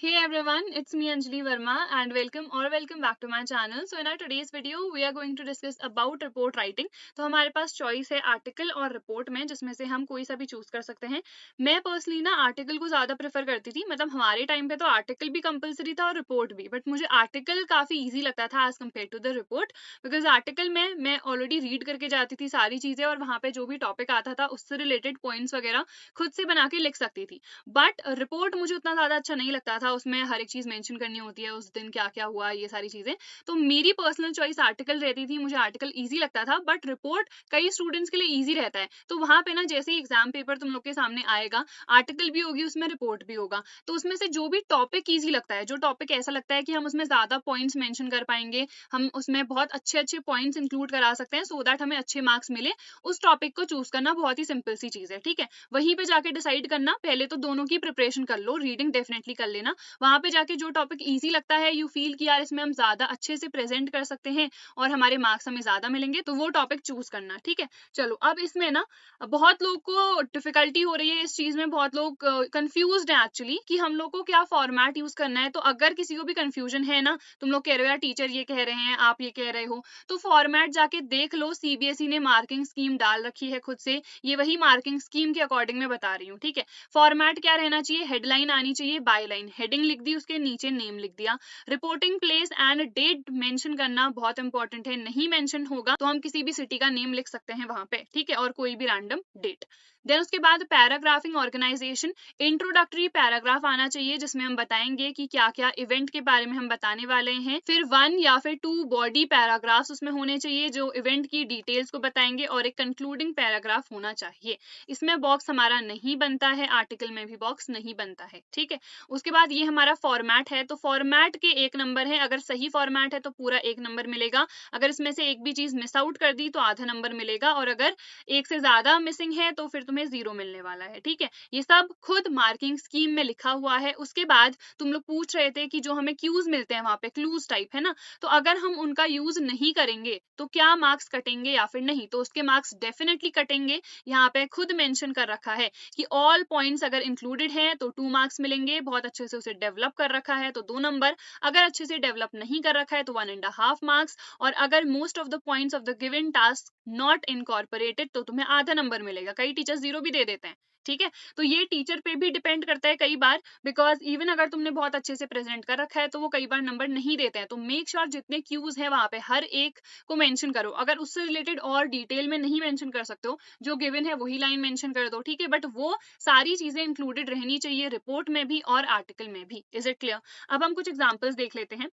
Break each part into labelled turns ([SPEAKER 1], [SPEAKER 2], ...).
[SPEAKER 1] Hey everyone, it's me Anjali Verma and welcome back to my channel. So in our today's video we are going to discuss about report writing. तो हमारे पास choice है article और report में, जिसमें से हम कोई सा भी चूज कर सकते हैं. मैं पर्सनली ना आर्टिकल को ज्यादा प्रेफर करती थी. मतलब हमारे टाइम पे तो आर्टिकल भी कंपलसरी था और रिपोर्ट भी, बट मुझे आर्टिकल काफी इजी लगता था as compare to the report. Because article में मैं ऑलरेडी रीड करके जाती थी सारी चीजें और वहां पे जो भी टॉपिक आता था उससे रिलेटेड पॉइंट्स वगैरह खुद से बना के लिख सकती थी. बट रिपोर्ट मुझे उतना ज्यादा अच्छा नहीं लगता था. उसमें हर एक चीज मेंशन करनी होती है, उस दिन क्या क्या हुआ, ये सारी चीजें. तो मेरी पर्सनल चॉइस आर्टिकल रहती थी. मुझे आर्टिकल इजी लगता था, बट रिपोर्ट कई स्टूडेंट्स के लिए इजी रहता है. तो वहां पे ना जैसे ही एग्जाम पेपर तुम लोग के सामने आएगा, आर्टिकल भी होगी उसमें, रिपोर्ट भी होगा. तो उसमें से जो भी टॉपिक इजी लगता है, जो टॉपिक ऐसा लगता है कि हम उसमें ज्यादा पॉइंट्स मेंशन कर पाएंगे, हम उसमें बहुत अच्छे अच्छे पॉइंट्स इंक्लूड करा सकते हैं सो दैट हमें अच्छे मार्क्स मिले, उस टॉपिक को चूज करना बहुत ही सिंपल सी चीज है. ठीक है, वहीं पे जाके डिसाइड करना. पहले तो दोनों की प्रिपरेशन कर लो, रीडिंग डेफिनेटली कर लेना. वहां पे जाके जो टॉपिक इजी लगता है, यू फील कि यार इसमें हम ज्यादा अच्छे से प्रेजेंट कर सकते हैं और हमारे मार्क्स हमें ज्यादा मिलेंगे, तो वो टॉपिक चूज करना. ठीक है, चलो अब इसमें ना बहुत लोग को डिफिकल्टी हो रही है इस चीज में. बहुत लोग कंफ्यूज्ड हैं एक्चुअली कि हम लोग को क्या फॉर्मेट यूज करना है. तो अगर किसी को भी कंफ्यूजन है ना, तुम लोग कह रहे हो यार टीचर ये कह रहे हैं, आप ये कह रहे हो, तो फॉर्मेट जाके देख लो. सीबीएसई ने मार्किंग स्कीम डाल रखी है खुद से, ये वही मार्किंग स्कीम के अकॉर्डिंग मैं बता रही हूँ. ठीक है, फॉर्मेट क्या रहना चाहिए, हेडलाइन आनी चाहिए, बाय लाइन, हेडिंग लिख दी, उसके नीचे नेम लिख दिया. Reporting place and date mention करना बहुत इंपॉर्टेंट है. नहीं मेंशन होगा तो हम किसी भी सिटी का नेम लिख सकते हैं वहां पे. ठीक है, और कोई भी रैंडम डेट. देन उसके बाद पैराग्राफिंग ऑर्गेनाइजेशन, इंट्रोडक्टरी पैराग्राफ आना चाहिए जिसमें हम बताएंगे कि क्या क्या इवेंट के बारे में हम बताने वाले हैं. फिर 1 या फिर 2 बॉडी पैराग्राफ्स उसमें होने चाहिए जो इवेंट की डिटेल्स को बताएंगे, और एक कंक्लूडिंग पैराग्राफ होना चाहिए. इसमें बॉक्स हमारा नहीं बनता है, आर्टिकल में भी बॉक्स नहीं बनता है. ठीक है, उसके बाद ये हमारा फॉर्मेट है. तो फॉर्मेट के 1 नंबर है. अगर सही फॉर्मेट है तो पूरा 1 नंबर मिलेगा. अगर इसमें से एक भी चीज मिस आउट कर दी तो आधा नंबर मिलेगा, और अगर एक से ज्यादा मिसिंग है तो फिर तुम्हें 0 मिलने वाला है. ठीक है, ये सब खुद मार्किंग स्कीम में लिखा हुआ है. उसके बाद तुम लोग पूछ रहे थे कि जो हमें क्यूज मिलते हैं वहां पे, क्लूज टाइप है ना, तो अगर हम उनका यूज नहीं करेंगे तो क्या मार्क्स कटेंगे या फिर नहीं. तो उसके मार्क्स डेफिनेटली कटेंगे. यहाँ पे खुद मेंशन कर रखा है कि ऑल पॉइंट्स अगर इंक्लूडेड है तो 2 मार्क्स मिलेंगे, बहुत अच्छे से उसे डेवलप कर रखा है तो 2 नंबर, अगर अच्छे से डेवलप नहीं कर रखा है तो 1.5 मार्क्स, और अगर most of the points of the given task not incorporated तो तुम्हें आधा नंबर मिलेगा. कई टीचर 0 भी दे देते हैं. ठीक है, तो ये टीचर पे भी डिपेंड करता है कई बार, बिकॉज इवन अगर तुमने बहुत अच्छे से प्रेजेंट कर रखा है तो वो कई बार नंबर नहीं देते हैं. तो मेक श्योर जितने क्यूज है वहां पे हर एक को मेंशन करो. अगर उससे रिलेटेड और डिटेल में नहीं मेंशन कर सकते हो, जो गिवन है वही लाइन मेंशन कर दो. ठीक है, बट वो सारी चीजें इंक्लूडेड रहनी चाहिए रिपोर्ट में भी और आर्टिकल में भी. Is it clear? अब हम कुछ एग्जांपल्स देख लेते हैं.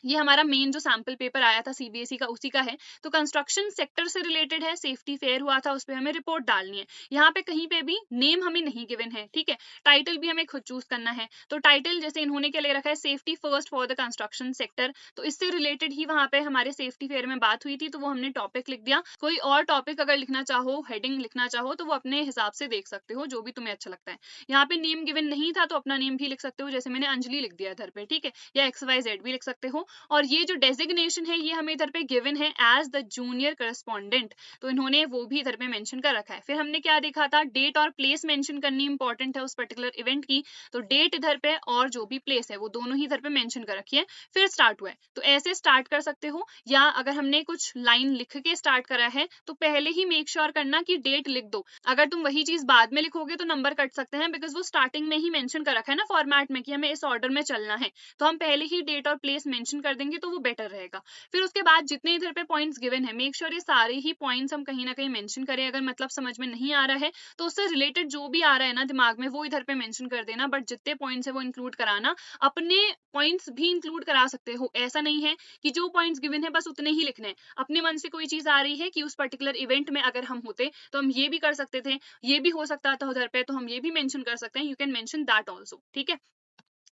[SPEAKER 1] ये हमारा मेन जो सैंपल पेपर आया था सीबीएसई का उसी का है. तो कंस्ट्रक्शन सेक्टर से रिलेटेड है, सेफ्टी फेयर हुआ था, उस पर हमें रिपोर्ट डालनी है. यहाँ पे कहीं पे भी नेम हमें नहीं गिवन है. ठीक है, टाइटल भी हमें खुद चूज करना है. तो टाइटल जैसे इन्होंने क्या ले रखा है, safety first for the construction sector, तो इससे रिलेटेड ही वहां पे हमारे सेफ्टी फेयर में बात हुई थी, तो वो हमने टॉपिक लिख दिया. कोई और टॉपिक अगर लिखना चाहो, हेडिंग लिखना चाहो, तो वो अपने हिसाब से देख सकते हो, जो भी तुम्हें अच्छा लगता है. यहाँ पे नेम गिवन नहीं था तो अपना नेम भी लिख सकते हो, जैसे मैंने अंजलि लिख दिया इधर पे. ठीक है, या XYZ भी लिख सकते हो. और ये जो डेजिग्नेशन है ये हमें इधर पे गिवन है एज द जूनियर करस्पॉन्डेंट, तो इन्होंने वो भी इधर पे मेंशन कर रखा है. फिर हमने क्या देखा था, डेट और प्लेस मेंशन करनी इंपॉर्टेंट है उस पर्टिकुलर इवेंट की. तो डेट इधर पे और जो भी प्लेस है वो दोनों ही इधर पे मेंशन कर रखी है. फिर स्टार्ट हुआ है, तो ऐसे स्टार्ट कर सकते हो, या अगर हमने कुछ लाइन लिख के स्टार्ट करा है तो पहले ही मेक श्योर करना कि डेट लिख दो. अगर तुम वही चीज बाद में लिखोगे तो नंबर कट सकते हैं, बिकॉज वो स्टार्टिंग में ही मेंशन कर रखा है ना फॉर्मेट में कि हमें इस ऑर्डर में चलना है. तो हम पहले ही डेट और प्लेस मेंशन कर देंगे तो वो बेटर रहेगा. फिर उसके बाद जितने इधर पे पॉइंट्स गिवन है, मेक श्योर ये सारे ही पॉइंट्स हम कहीं ना कहीं मेंशन करें. अगर मतलब समझ में नहीं आ रहा है तो उससे रिलेटेड जो भी आ रहा है ना दिमाग में, वो इधर पे मेंशन कर देना. बट जितने पॉइंट्स है वो इंक्लूड कराना. अपने पॉइंट्स भी इंक्लूड करा सकते हो, ऐसा नहीं है कि जो पॉइंट्स गिवन है बस उतने ही लिखने हैं. अपने मन से कोई चीज आ रही है कि उस पर्टिकुलर इवेंट में अगर हम होते तो हम ये भी कर सकते थे, ये भी हो सकता था उधर पे, तो हम ये भी मेंशन कर सकते हैं. You can mention that also. ठीक है,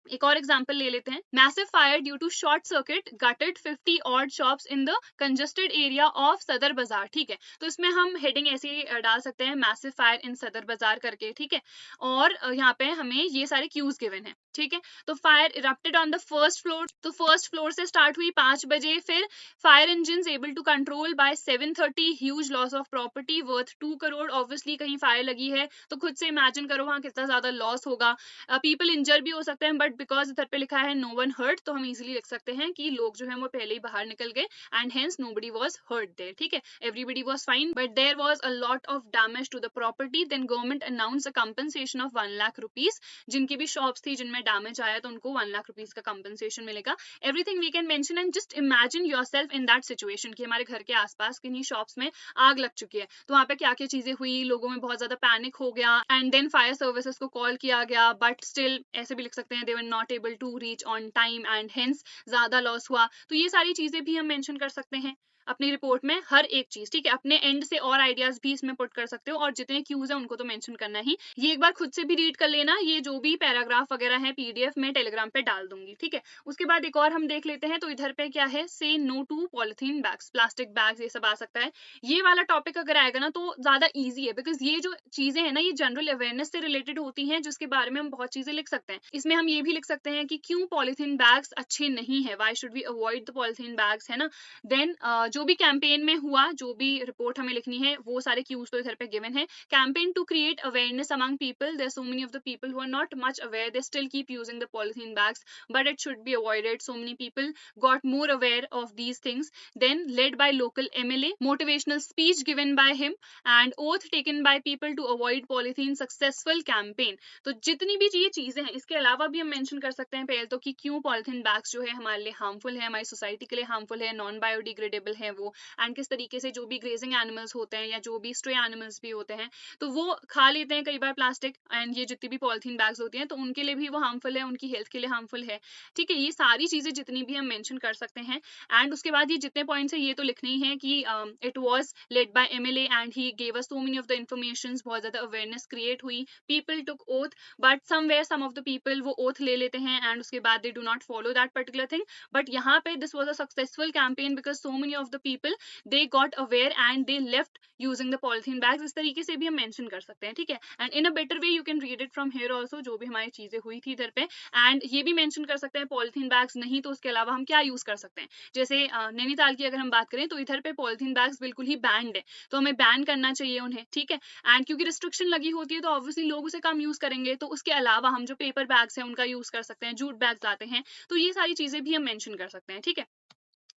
[SPEAKER 1] एक और एग्जांपल ले लेते हैं. Massive fire due to short circuit gutted 50 odd shops in the congested area of Sadar Bazaar. ठीक है, तो इसमें हम हेडिंग ऐसे डाल सकते हैं, मैसिव फायर इन सदर बाजार करके. ठीक है, और यहाँ पे हमें ये सारे क्यूज गिवन है. ठीक है, तो fire erupted on the first floor, तो फर्स्ट फ्लोर से स्टार्ट हुई 5 बजे. फिर fire engine able to control by 7:30, huge loss of property worth 2 crore. Obviously कहीं फायर लगी है तो खुद से इमेजिन करो वहां कितना ज्यादा लॉस होगा. पीपल इंजर भी हो सकते हैं, बट बिकॉज इधर पे लिखा है नो वन हर्ट, तो हम इजीली लिख सकते हैं कि लोग जो है वो पहले ही बाहर निकल गए and hence nobody was hurt there, ठीक है, everybody was fine, but there was a lot of damage to the property, then government announce a compensation of 1 lakh rupees. जिनकी भी शॉप्स थी जिनमें डैमेज आया तो उनको 1 लाख रुपीज का कंपनसेशन मिलेगा। Everything we can mention and just imagine yourself in that situation कि हमारे घर के आसपास किन्हीं शॉप्स में आग लग चुकी है, तो वहां पे क्या क्या चीजें हुई, लोगों में बहुत ज्यादा पैनिक हो गया एंड देन फायर सर्विसेज को कॉल किया गया, बट स्टिल ऐसे भी लिख सकते हैं they were not able to reach on time and hence ज्यादा लॉस हुआ। तो ये सारी चीजें भी हम मेंशन कर सकते हैं अपनी रिपोर्ट में, हर एक चीज, ठीक है, अपने एंड से और आइडियाज भी इसमें पुट कर सकते हो और जितने क्यूज है उनको तो मेंशन करना ही। ये एक बार खुद से भी रीड कर लेना, ये जो भी पैराग्राफ वगैरह है पीडीएफ में टेलीग्राम पे डाल दूंगी, ठीक है। उसके बाद एक और हम देख लेते हैं, तो इधर पे क्या है, say no to polythene bags, plastic bags, ये सब आ सकता है। ये वाला टॉपिक अगर आएगा ना तो ज्यादा ईजी है, बिकॉज ये जो चीजें है ना ये जनरल अवेयरनेस से रिलेटेड होती हैं, जिसके बारे में हम बहुत चीजें लिख सकते हैं। इसमें हम ये भी लिख सकते हैं कि क्यों पॉलिथीन बैग्स अच्छे नहीं है, why should we avoid the polythene bags, है ना। देन जो भी कैंपेन में हुआ, जो भी रिपोर्ट हमें लिखनी है, वो सारे क्यूज तो इधर पे गिवन है। Campaign to create awareness among people, there so many of the people who are not much aware, they still keep using the polythene bags, but it should be avoided, so many people got more aware of these things. Then led by local MLA, motivational speech given by him and oath taken by people to avoid polythene, successful campaign. तो जितनी भी ये चीजें हैं इसके अलावा भी हम मेंशन कर सकते हैं पहले तो कि क्यों पॉलिथीन बैग्स जो है हमारे लिए हार्मफुल है, हमारी सोसाइटी के लिए हार्मफुल है, नॉन बायोडिग्रेडेबल है वो, एंड किस तरीके से जो भी ग्रेजिंग एनिमल्स होते हैं या जो भी स्ट्रे एनिमल्स भी होते हैं तो वो खा लेते हैं कई बार प्लास्टिक, एंड ये जितनी भी पॉलिथीन बैग्स होती हैं तो उनके लिए भी वो हार्मफुल है, उनकी हेल्थ के लिए हार्मफुल है, ठीक है। ये सारी चीजें जितनी भी हम मेंशन कर सकते हैं एंड उसके बाद ये जितने पॉइंट्स है ये तो लिखने ही है कि it was led by MLA and he gave us so many of the informations, बहुत ज्यादा अवेयरनेस क्रिएट हुई, people took oath, but somewhere some of the people वो ओथ ले लेते हैं एंड उसके बाद they do not follow that particular thing, but यहाँ पे this was a successful campaign because so many of the people they got aware and they left using the polythene bags. इस तरीके से भी हम मेंशन कर सकते हैं, ठीक है, and in a better way you can read it from here also, जो भी हमारी चीजें हुई थी इधर पे, एंड ये भी मेंशन कर सकते हैं पॉलिथीन बैग्स नहीं तो उसके अलावा हम क्या यूज कर सकते हैं। जैसे नैनीताल की अगर हम बात करें तो इधर पे पॉलिथीन बैग्स बिल्कुल ही बैंड है, तो हमें बैन करना चाहिए उन्हें, ठीक है, एंड क्योंकि रिस्ट्रिक्शन लगी होती है तो ऑब्वियसली लोग उसे कम यूज करेंगे, तो उसके अलावा हम जो पेपर बैग्स हैं उनका यूज कर सकते हैं, जूट बैग्स लाते हैं, तो ये सारी चीजें भी हम मेंशन कर सकते हैं, ठीक है।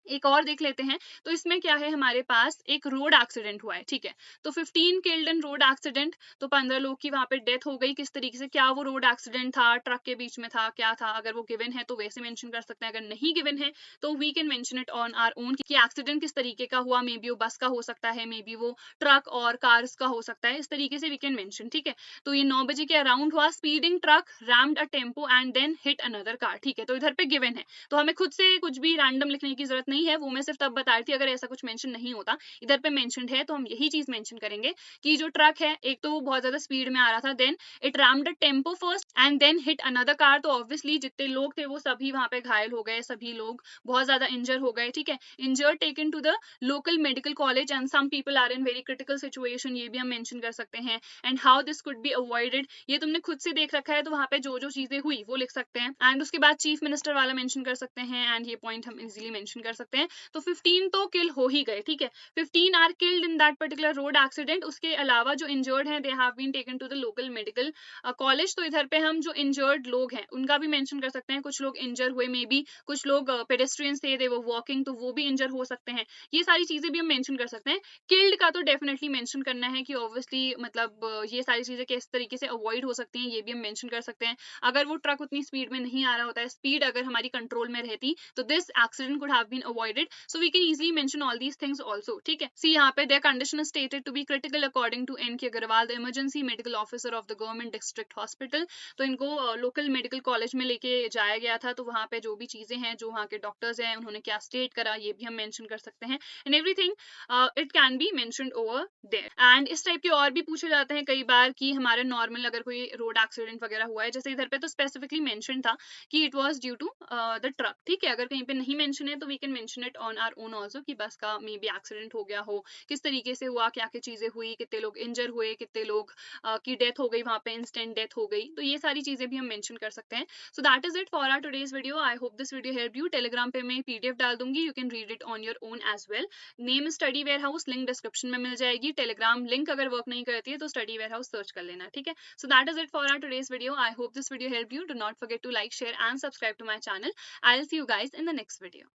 [SPEAKER 1] एक और देख लेते हैं, तो इसमें क्या है, हमारे पास एक रोड एक्सीडेंट हुआ है, ठीक है, तो 15 किल्ड इन रोड एक्सीडेंट, तो 15 लोग की वहां पे डेथ हो गई, किस तरीके से, क्या वो रोड एक्सीडेंट था, ट्रक के बीच में था, क्या था, अगर वो गिवन है तो वैसे मेंशन कर सकते हैं, अगर नहीं गिवन है तो we can mention it on our own कि एक्सीडेंट किस तरीके का हुआ, मे बी वो बस का हो सकता है, मे बी वो ट्रक और कार्स का हो सकता है, इस तरीके से वी कैन मेंशन, ठीक है। तो ये 9 बजे के अराउंड हुआ, speeding truck rammed a tempo and then hit another car, ठीक है, तो इधर पे गिवन है, तो हमें खुद से कुछ भी रैंडम लिखने की जरूरत नहीं है, वो मैं सिर्फ तब बता रही थी अगर ऐसा कुछ मेंशन नहीं होता, इधर पे मेंशनड है तो हम यही चीज मेंशन करेंगे कि जो ट्रक है एक तो वो बहुत ज्यादा स्पीड में आ रहा था, then it rammed a tempo first and then hit another car, तो ऑब्वियसली जितने लोग थे वो सभी वहां पे घायल हो गए, सभी लोग बहुत ज्यादा इंजर हो गए, ठीक है, injured taken to the local medical college and some people are in very critical situation, ये भी हम मेंशन कर सकते हैं, and how this could be avoided, ये तुमने खुद से देख रखा है तो वहां पे जो जो चीजें हुई वो लिख सकते हैं, एंड उसके बाद चीफ मिनिस्टर वाला मेंशन कर सकते हैं, एंड ये पॉइंट हम इजीली मेंशन कर सकते हैं। तो 15 तो किल हो ही गए, ठीक है, 15 are killed in that particular road accident, उसके अलावा जो इंजर्ड हैं they have been taken to the local medical college, तो इधर पे हम जो इंजर्ड लोग हैं उनका भी मेंशन कर सकते हैं, कुछ लोग इंजर हुए, मे बी कुछ लोग पेडेस्ट्रियंस थे, दे वो वॉकिंग, तो वो भी इंजर हो सकते हैं, ये सारी चीजें भी हम मेंशन कर सकते हैं। किल्ड का तो डेफिनेटली मेंशन करना है कि ऑब्वियसली मतलब ये सारी चीजें किस तरीके से अवॉइड हो सकती हैं, ये भी हम मेंशन कर सकते हैं। अगर वो ट्रक उतनी स्पीड में नहीं आ रहा होता है, स्पीड अगर हमारी कंट्रोल में रहती तो this accident could have been avoided, so we can easily mention all these things also, ठीक है। सी यहाँ पे their condition is stated to be critical according to N K Agarwal, the emergency medical officer of the government district hospital, तो इनको local medical college में लेके जाया गया था, तो वहाँ पे जो भी चीजें हैं, जो वहाँ के डॉक्टर्स हैं उन्होंने क्या स्टेट करा, ये भी हम मेंशन कर सकते हैं, and everything it can be mentioned over there. And इस टाइप के और भी पूछे जाते हैं कई बार कि हमारे नॉर्मल अगर कोई रोड एक्सीडेंट वगैरह हुआ है, जैसे इधर पे तो स्पेसिफिकली मेंशन था कि it was due to the truck, ठीक है, अगर कहीं पे नहीं मेंशन है तो we can mention it on our own also कि बस का मे बी एक्सीडेंट हो गया हो, किस तरीके से हुआ, क्या क्या चीजें हुई, कितने लोग इंजर हुए, कितने लोग की डेथ हो गई, वहां पे इंस्टेंट डेथ हो गई, तो ये सारी चीजें भी हम मेंशन कर सकते हैं. So that is it for our today's video. I hope this video help you. Telegram पे मैं पीडीएफ डाल दूंगी, you can read it on your own as well. Name study warehouse, link description में मिल जाएगी. Telegram link अगर work नहीं करती है तो स्टडी वेयर हाउस सर्च कर लेना, ठीक है. So that is it for our today's video. I hope this video helped you. Do not forget to like, share and subscribe to my channel. I'll see you guys in the next video.